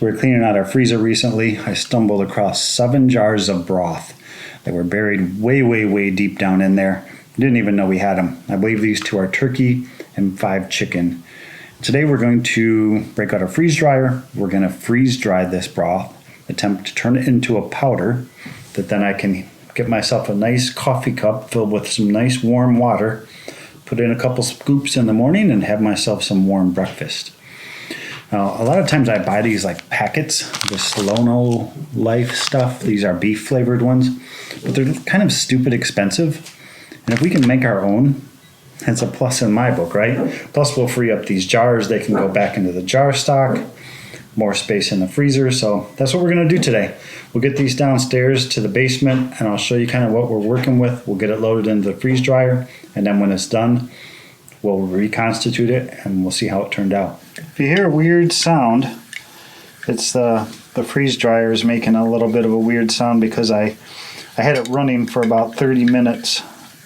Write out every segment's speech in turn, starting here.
So we were cleaning out our freezer recently. I stumbled across 7 jars of broth that were buried way, way, way deep down in there. Didn't even know we had them. I believe these 2 are turkey and 5 chicken. Today we're going to break out a freeze dryer. We're going to freeze dry this broth, attempt to turn it into a powder that then I can get myself a nice coffee cup filled with some nice warm water, put in a couple scoops in the morning, and have myself some warm breakfast. Now, a lot of times I buy these like packets, the Slono Life stuff. These are beef flavored ones, but they're kind of stupid expensive. And if we can make our own, it's a plus in my book, right? Plus we'll free up these jars. They can go back into the jar stock, more space in the freezer. So that's what we're going to do today. We'll get these downstairs to the basement and I'll show you kind of what we're working with. We'll get it loaded into the freeze dryer, and then when it's done, we'll reconstitute it and we'll see how it turned out. If you hear a weird sound, it's the freeze dryer is making a little bit of a weird sound because I had it running for about 30 minutes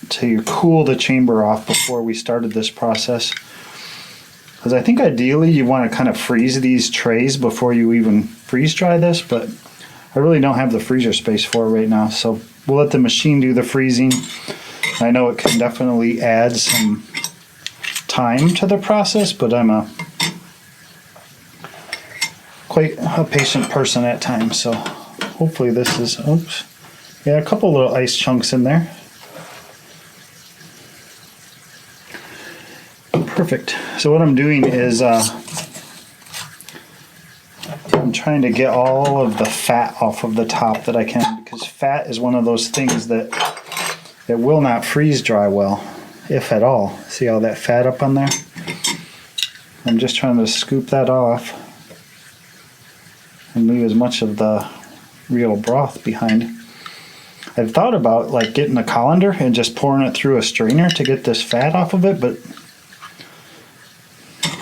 to cool the chamber off before we started this process. Because I think ideally you want to kind of freeze these trays before you even freeze dry this, but I really don't have the freezer space for it right now, so we'll let the machine do the freezing. I know it can definitely add some time to the process, but I'm quite a patient person at times, so hopefully this is, oops, yeah, a couple little ice chunks in there. Perfect. So what I'm doing is I'm trying to get all of the fat off of the top that I can, because fat is one of those things that will not freeze dry well, if at all. See all that fat up on there? I'm just trying to scoop that off and leave as much of the real broth behind. I've thought about like getting a colander and just pouring it through a strainer to get this fat off of it, but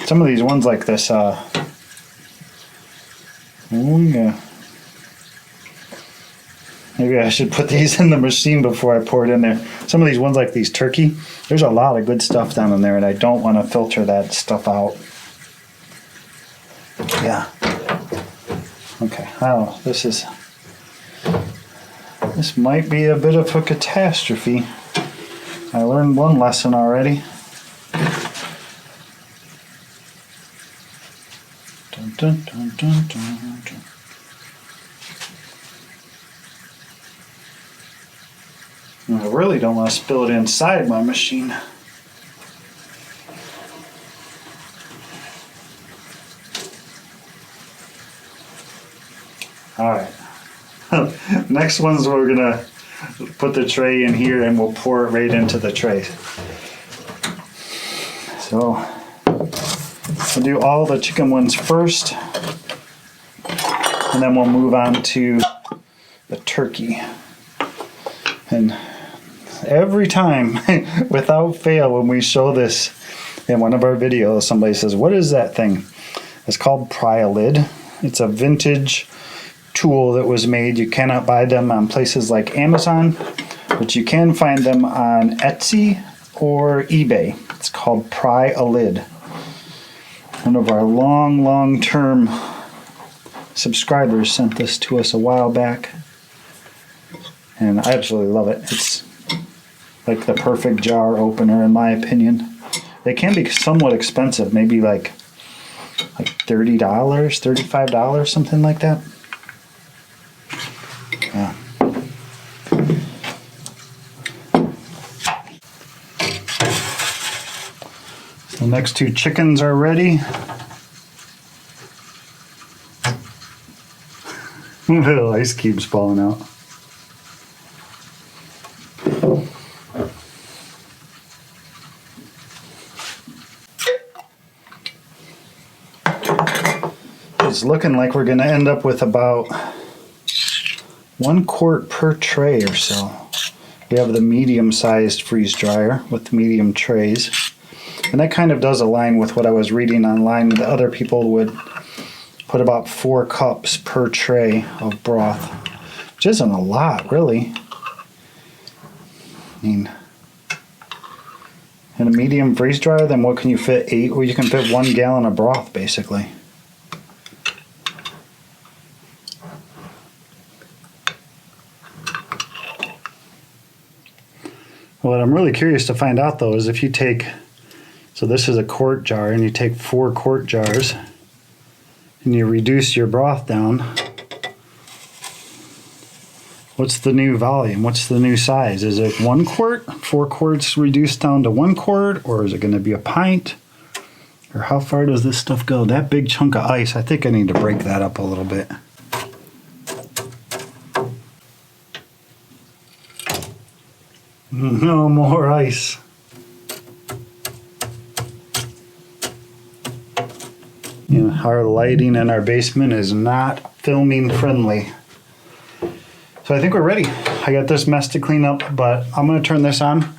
some of these ones like this, oh yeah. Maybe I should put these in the machine before I pour it in there. Some of these ones like these turkey, there's a lot of good stuff down in there and I don't want to filter that stuff out. Yeah. Okay, oh, this might be a bit of a catastrophe. I learned one lesson already. Dun, dun, dun, dun, dun. I really don't want to spill it inside my machine. Alright. Next one's we're going to put the tray in here and we'll pour it right into the tray. So we'll do all the chicken ones first, and then we'll move on to the turkey. And every time, without fail, when we show this in one of our videos, somebody says, "What is that thing?" It's called pry a lid. It's a vintage tool that was made. You cannot buy them on places like Amazon, but you can find them on Etsy or eBay. It's called pry a lid. One of our long-term subscribers sent this to us a while back, and I absolutely love it. It's like the perfect jar opener in my opinion. They can be somewhat expensive, maybe like $30, $35, something like that. Yeah. The next 2 chickens are ready. Little ice cubes falling out. It's looking like we're going to end up with about 1 quart per tray or so. We have the medium-sized freeze dryer with medium trays. And that kind of does align with what I was reading online, that other people would put about 4 cups per tray of broth, which isn't a lot, really. I mean, in a medium freeze dryer, then what can you fit? 8? Well, you can fit 1 gallon of broth, basically. What I'm really curious to find out though is if you take, so this is a quart jar, and you take 4 quart jars and you reduce your broth down, what's the new volume? What's the new size? Is it 1 quart? 4 quarts reduced down to 1 quart? Or is it going to be a pint? Or how far does this stuff go? That big chunk of ice, I think I need to break that up a little bit. No more ice. You know, our lighting in our basement is not filming friendly. So I think we're ready. I got this mess to clean up, but I'm going to turn this on.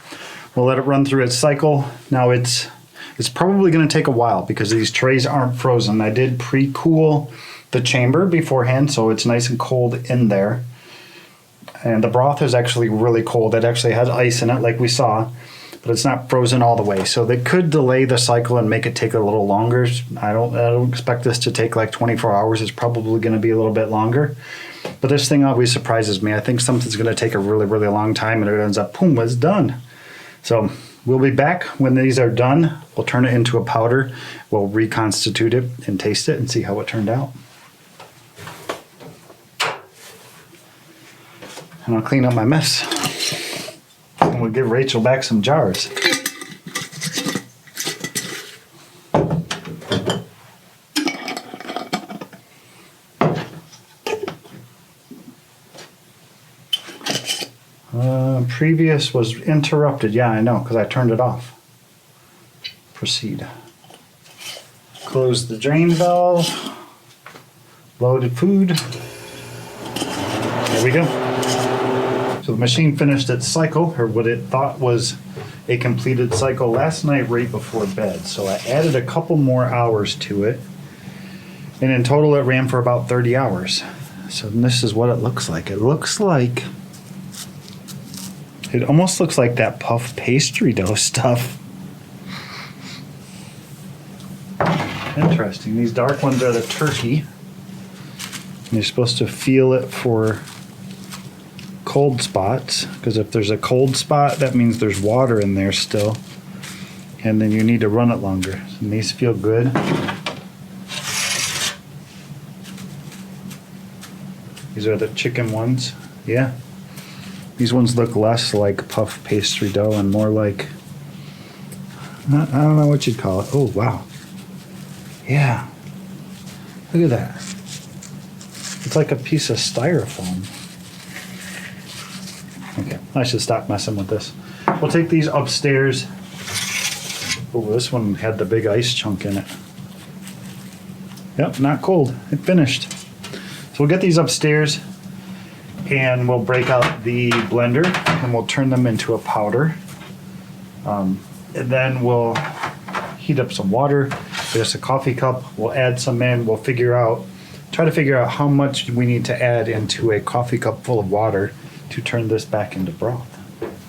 We'll let it run through its cycle. Now it's probably going to take a while because these trays aren't frozen. I did pre-cool the chamber beforehand, so it's nice and cold in there. And the broth is actually really cold. It actually has ice in it like we saw, but it's not frozen all the way. So they could delay the cycle and make it take a little longer. I don't expect this to take like 24 hours. It's probably going to be a little bit longer. But this thing always surprises me. I think something's going to take a really, really long time and it ends up, boom, it's done. So we'll be back when these are done. We'll turn it into a powder. We'll reconstitute it and taste it and see how it turned out. And I'll clean up my mess. And we'll give Rachel back some jars. Previous was interrupted. Yeah, I know, because I turned it off. Proceed. Close the drain valve. Loaded food. There we go. So the machine finished its cycle, or what it thought was a completed cycle, last night right before bed. So I added a couple more hours to it. And in total it ran for about 30 hours. So this is what it looks like. It almost looks like that puff pastry dough stuff. Interesting. These dark ones are the turkey. And you're supposed to feel it for cold spots, because if there's a cold spot, that means there's water in there still. And then you need to run it longer. And these feel good. These are the chicken ones. Yeah. These ones look less like puff pastry dough and more like, I don't know what you'd call it. Oh, wow. Yeah. Look at that. It's like a piece of styrofoam. Okay, I should stop messing with this. We'll take these upstairs. Oh, this one had the big ice chunk in it. Yep, not cold. It finished. So we'll get these upstairs and we'll break out the blender and we'll turn them into a powder. And then we'll heat up some water. There's a coffee cup. We'll add some in. We'll try to figure out how much we need to add into a coffee cup full of water to turn this back into broth.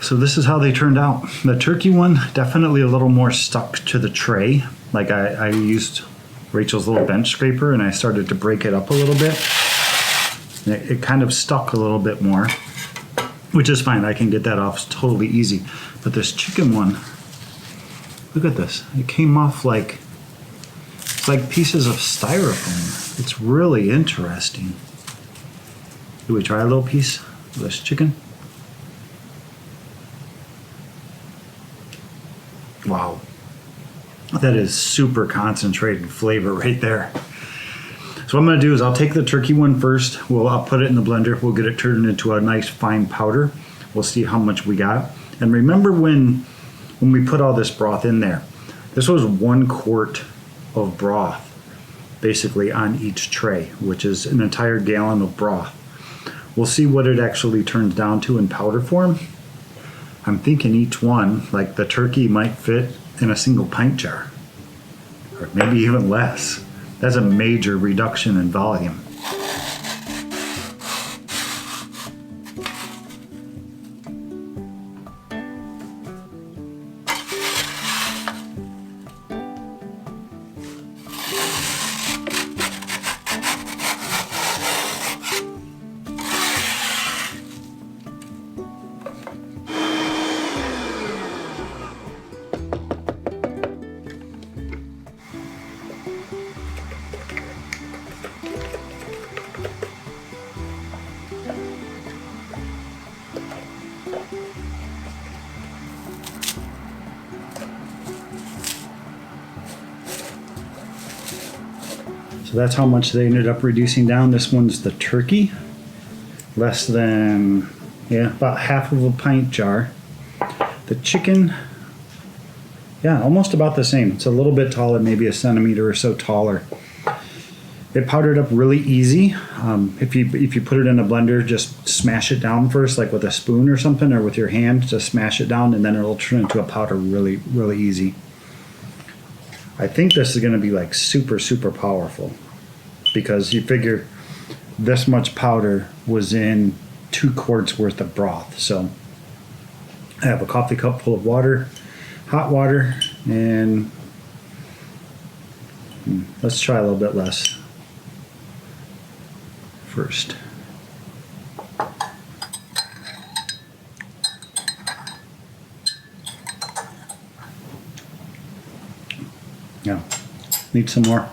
So this is how they turned out. The turkey one, definitely a little more stuck to the tray. Like I used Rachel's little bench scraper and I started to break it up a little bit. It kind of stuck a little bit more, which is fine. I can get that off totally easy. But this chicken one, look at this. It came off like pieces of styrofoam. It's really interesting. Do we try a little piece of this chicken? Wow. That is super concentrated flavor right there. So what I'm going to do is I'll take the turkey one first. I'll put it in the blender. We'll get it turned into a nice fine powder. We'll see how much we got. And remember when we put all this broth in there, this was 1 quart of broth basically on each tray, which is an entire gallon of broth. We'll see what it actually turns down to in powder form. I'm thinking each one, like the turkey might fit in a single pint jar, or maybe even less. That's a major reduction in volume. So that's how much they ended up reducing down. This one's the turkey. Less than, yeah, about half of a pint jar. The chicken, yeah, almost about the same. It's a little bit taller, maybe a centimeter or so taller. It powdered up really easy. If you put it in a blender, just smash it down first, like with a spoon or something, or with your hand, just smash it down, and then it'll turn into a powder really, really easy. I think this is going to be like super, super powerful, because you figure this much powder was in 2 quarts worth of broth. So I have a coffee cup full of water, hot water, and let's try a little bit less first. Yeah, need some more.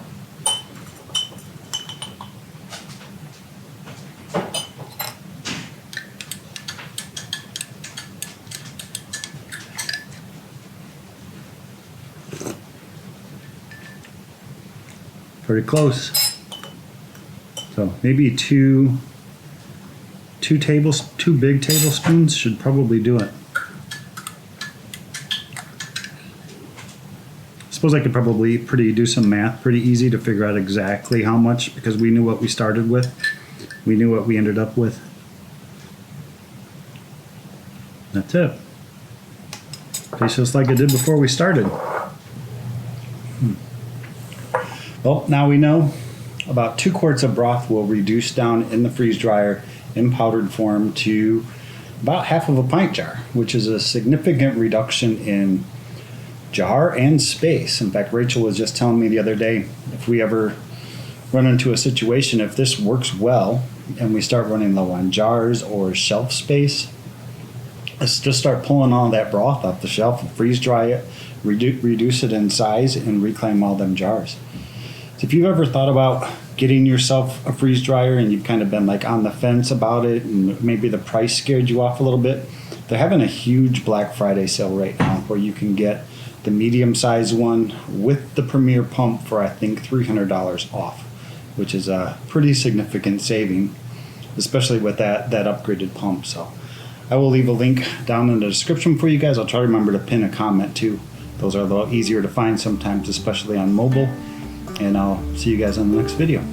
Pretty close. So maybe two big tablespoons should probably do it. I suppose I could probably do some math pretty easy to figure out exactly how much, because we knew what we started with. We knew what we ended up with. That's it. Tastes just like it did before we started. Well, now we know about 2 quarts of broth will reduce down in the freeze dryer in powdered form to about half of a pint jar, which is a significant reduction in jar and space. In fact, Rachel was just telling me the other day, if we ever run into a situation, if this works well and we start running low on jars or shelf space, let's just start pulling all that broth off the shelf, freeze dry it, reduce it in size, and reclaim all them jars. So if you've ever thought about getting yourself a freeze dryer and you've kind of been like on the fence about it, and maybe the price scared you off a little bit, they're having a huge Black Friday sale right now where you can get the medium size one with the Premier pump for I think $300 off, which is a pretty significant saving, especially with that upgraded pump. So I will leave a link down in the description for you guys. I'll try to remember to pin a comment too. Those are a little easier to find sometimes, especially on mobile. And I'll see you guys on the next video.